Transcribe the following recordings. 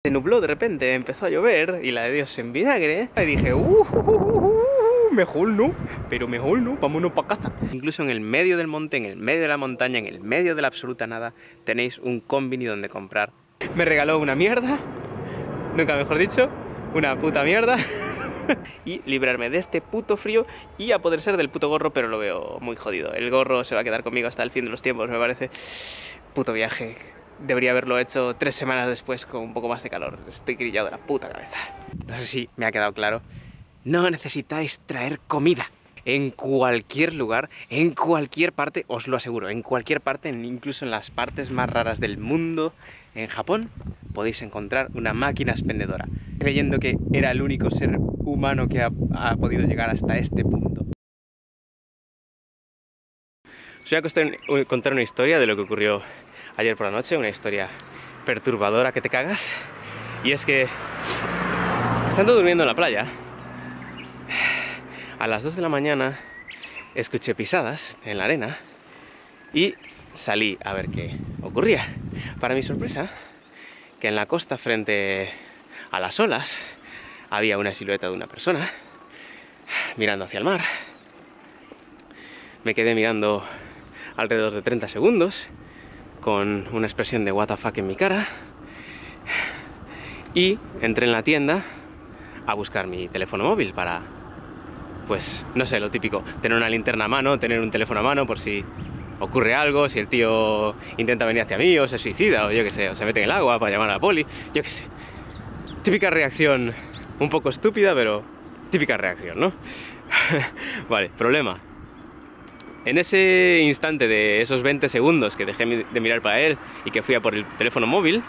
se nubló de repente, empezó a llover y la de Dios en vinagre. Y dije, mejor no, pero mejor no, vámonos para casa. Incluso en el medio del monte, en el medio de la montaña, en el medio de la absoluta nada, tenéis un combini donde comprar. Me regaló una mierda, nunca mejor dicho, una puta mierda. Y librarme de este puto frío y a poder ser del puto gorro, pero lo veo muy jodido. El gorro se va a quedar conmigo hasta el fin de los tiempos, me parece. Puto viaje. Debería haberlo hecho 3 semanas después con un poco más de calor. Estoy grillado de la puta cabeza. No sé si me ha quedado claro. No necesitáis traer comida. En cualquier lugar, en cualquier parte, os lo aseguro, en cualquier parte, incluso en las partes más raras del mundo, en Japón, podéis encontrar una máquina expendedora. Creyendo que era el único ser humano que ha podido llegar hasta este punto. Os voy a contar una historia de lo que ocurrió ayer por la noche, una historia perturbadora que te cagas. Y es que, estando durmiendo en la playa, a las 2 de la mañana escuché pisadas en la arena y salí a ver qué ocurría. Para mi sorpresa, que en la costa frente a las olas había una silueta de una persona mirando hacia el mar. Me quedé mirando alrededor de 30 segundos con una expresión de what the fuck en mi cara y entré en la tienda a buscar mi teléfono móvil para, pues, no sé, lo típico, tener una linterna a mano, tener un teléfono a mano por si ocurre algo, si el tío intenta venir hacia mí o se suicida o yo qué sé, o se mete en el agua para llamar a la poli, yo qué sé. Típica reacción, un poco estúpida, pero típica reacción, ¿no? Vale, problema. En ese instante de esos 20 segundos que dejé de mirar para él y que fui a por el teléfono móvil,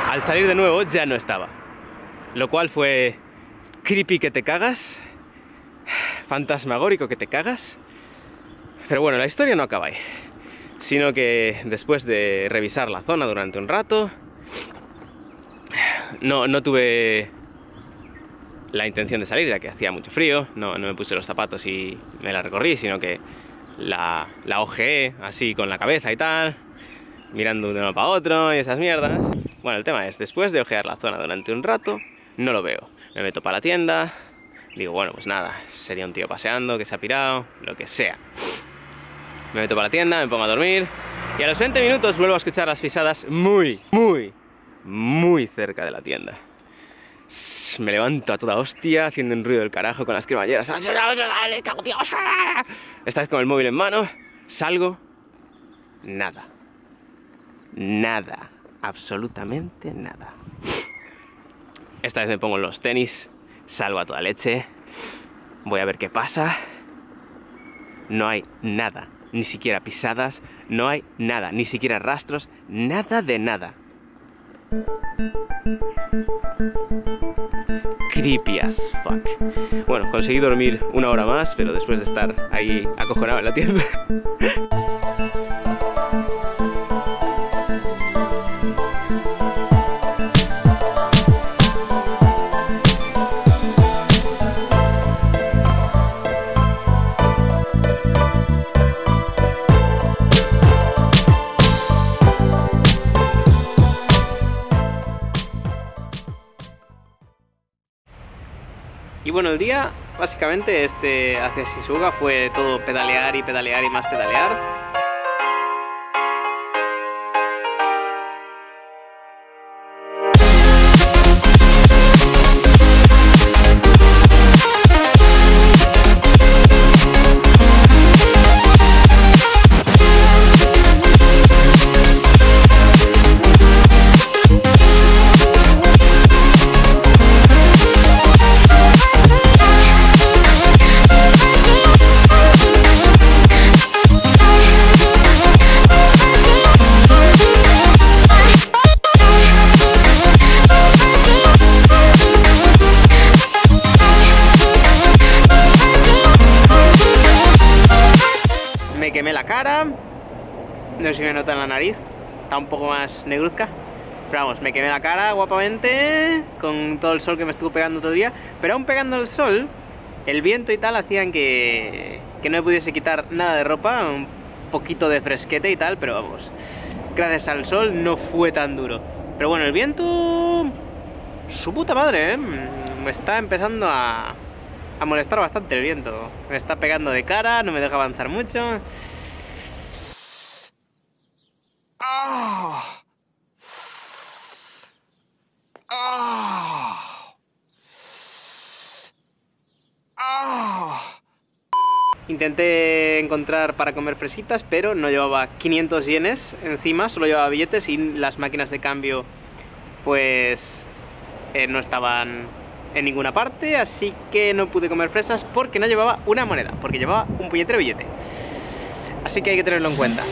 al salir de nuevo ya no estaba. Lo cual fue creepy que te cagas, fantasmagórico que te cagas. Pero bueno, la historia no acaba ahí, sino que después de revisar la zona durante un rato, no tuve la intención de salir, ya que hacía mucho frío, no me puse los zapatos y me la recorrí, sino que la ojeé así con la cabeza y tal, mirando de uno para otro y esas mierdas. Bueno, el tema es, después de ojear la zona durante un rato, no lo veo. Me meto para la tienda, digo, bueno, pues nada, sería un tío paseando, que se ha pirado, lo que sea. Me meto para la tienda, me pongo a dormir y a los 20 minutos vuelvo a escuchar las pisadas muy cerca de la tienda. Me levanto a toda hostia, haciendo un ruido del carajo con las cremalleras. Esta vez con el móvil en mano, salgo, nada. Nada, absolutamente nada. Esta vez me pongo los tenis, salgo a toda leche, voy a ver qué pasa. No hay nada, ni siquiera pisadas, no hay nada, ni siquiera rastros, nada de nada. Creepy as fuck. Bueno, conseguí dormir 1 hora más, pero después de estar ahí acojonado en la tienda. Y bueno, el día, básicamente, hacia Shizuoka fue todo pedalear y pedalear y más pedalear. Me quemé la cara, no sé si me nota en la nariz, está un poco más negruzca, pero vamos, me quemé la cara guapamente con todo el sol que me estuvo pegando todo el día, pero aún pegando el sol, el viento y tal hacían que no me pudiese quitar nada de ropa, un poquito de fresquete y tal, pero vamos, gracias al sol no fue tan duro. Pero bueno, el viento... Su puta madre, ¿eh? Me está empezando a molestar bastante el viento. Me está pegando de cara, no me deja avanzar mucho. Intenté encontrar para comer fresitas, pero no llevaba 500 yenes encima, solo llevaba billetes y las máquinas de cambio pues no estaban en ninguna parte, así que no pude comer fresas porque no llevaba una moneda, porque llevaba un puñetero billete. Así que hay que tenerlo en cuenta.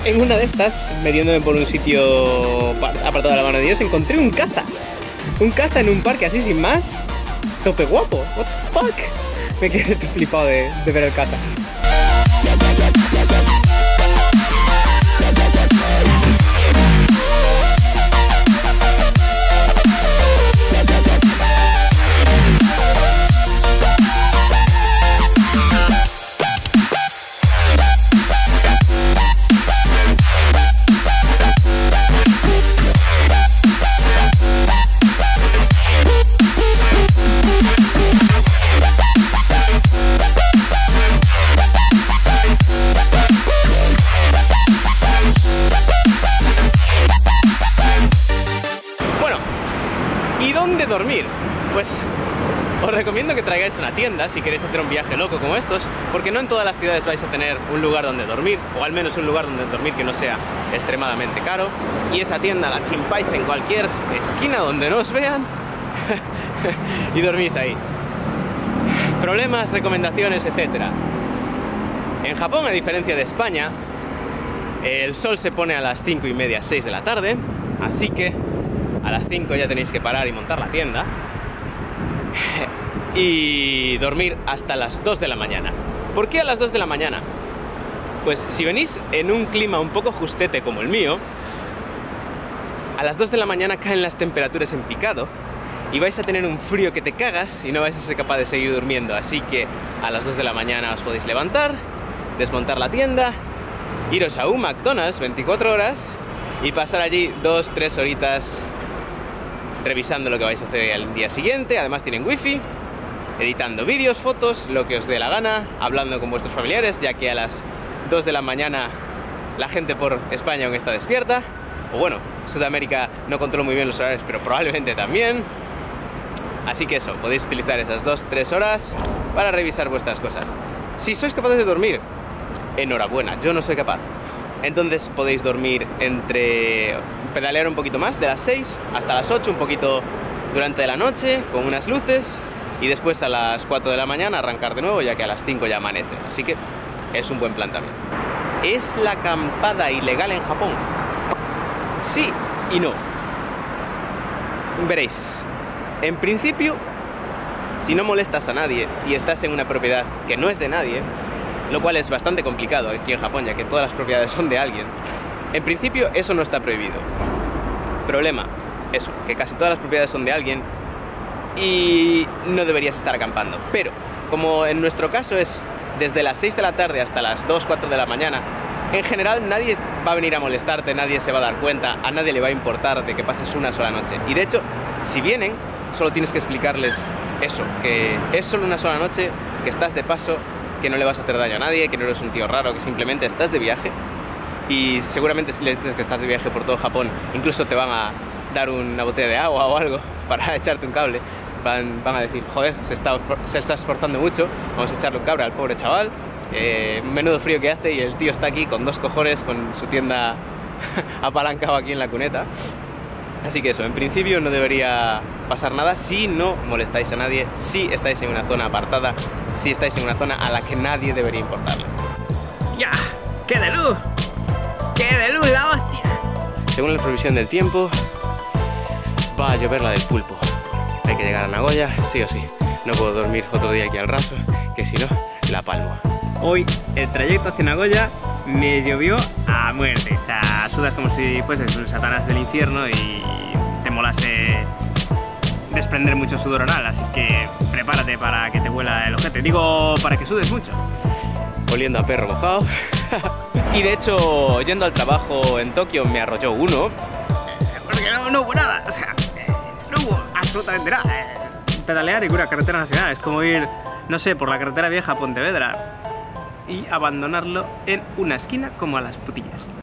En una de estas, metiéndome por un sitio apartado de la mano de Dios, encontré un caza. Un caza en un parque así sin más. Tope guapo. What the fuck. Me quedé flipado de ver el caza. ¿Y dónde dormir? Pues os recomiendo que traigáis una tienda si queréis hacer un viaje loco como estos, porque no en todas las ciudades vais a tener un lugar donde dormir, o al menos un lugar donde dormir que no sea extremadamente caro, y esa tienda la chimpáis en cualquier esquina donde no os vean y dormís ahí. Problemas, recomendaciones, etc. En Japón, a diferencia de España, el sol se pone a las 5:30, 6 de la tarde, así que a las 5 ya tenéis que parar y montar la tienda y dormir hasta las 2 de la mañana. ¿Por qué a las 2 de la mañana? Pues si venís en un clima un poco justete como el mío, a las 2 de la mañana caen las temperaturas en picado y vais a tener un frío que te cagas y no vais a ser capaz de seguir durmiendo. Así que a las 2 de la mañana os podéis levantar, desmontar la tienda, iros a un McDonald's 24 horas y pasar allí 2-3 horitas revisando lo que vais a hacer el día siguiente. Además tienen wifi, editando vídeos, fotos, lo que os dé la gana, hablando con vuestros familiares, ya que a las 2 de la mañana la gente por España aún está despierta. O bueno, Sudamérica no controlo muy bien los horarios, pero probablemente también. Así que eso, podéis utilizar esas 2-3 horas para revisar vuestras cosas. Si sois capaces de dormir, enhorabuena, yo no soy capaz. Entonces podéis dormir pedalear un poquito más, de las 6 hasta las 8, un poquito durante la noche, con unas luces, y después a las 4 de la mañana arrancar de nuevo, ya que a las 5 ya amanece. Así que es un buen plan también. ¿Es la acampada ilegal en Japón? Sí y no. Veréis, en principio, si no molestas a nadie y estás en una propiedad que no es de nadie, lo cual es bastante complicado aquí en Japón, ya que todas las propiedades son de alguien, en principio eso no está prohibido. Problema, eso, que casi todas las propiedades son de alguien y no deberías estar acampando. Pero, como en nuestro caso es desde las 6 de la tarde hasta las 2-4 de la mañana, en general nadie va a venir a molestarte, nadie se va a dar cuenta, a nadie le va a importar de que pases una sola noche. Y de hecho, si vienen, solo tienes que explicarles eso, que es solo una sola noche, que estás de paso, que no le vas a hacer daño a nadie, que no eres un tío raro, que simplemente estás de viaje. Y seguramente si les dices que estás de viaje por todo Japón, incluso te van a dar una botella de agua o algo para echarte un cable. Van a decir, joder, se está esforzando mucho, vamos a echarle un cable al pobre chaval. Menudo frío que hace y el tío está aquí con 2 cojones, con su tienda apalancado aquí en la cuneta. Así que eso, en principio no debería pasar nada si no molestáis a nadie, si estáis en una zona apartada, si estáis en una zona a la que nadie debería importarle. ¡Ya! ¡Qué de luz! ¡Qué de luz la hostia! Según la previsión del tiempo, va a llover la del pulpo. Hay que llegar a Nagoya, sí o sí. No puedo dormir otro día aquí al raso, que si no, la palmo. Hoy el trayecto hacia Nagoya me llovió a muerte. O sea, sudas como si fueses un satanás del infierno y te molase desprender mucho sudor oral. Así que prepárate para que te huela el ojete. Digo, para que sudes mucho. Oliendo a perro mojado. Y de hecho, yendo al trabajo en Tokio me arrolló uno. Porque no hubo nada. O sea, no hubo absolutamente nada. Pedalear y una carretera nacional. Es como ir, no sé, por la carretera vieja a Pontevedra y abandonarlo en una esquina como a las putillas.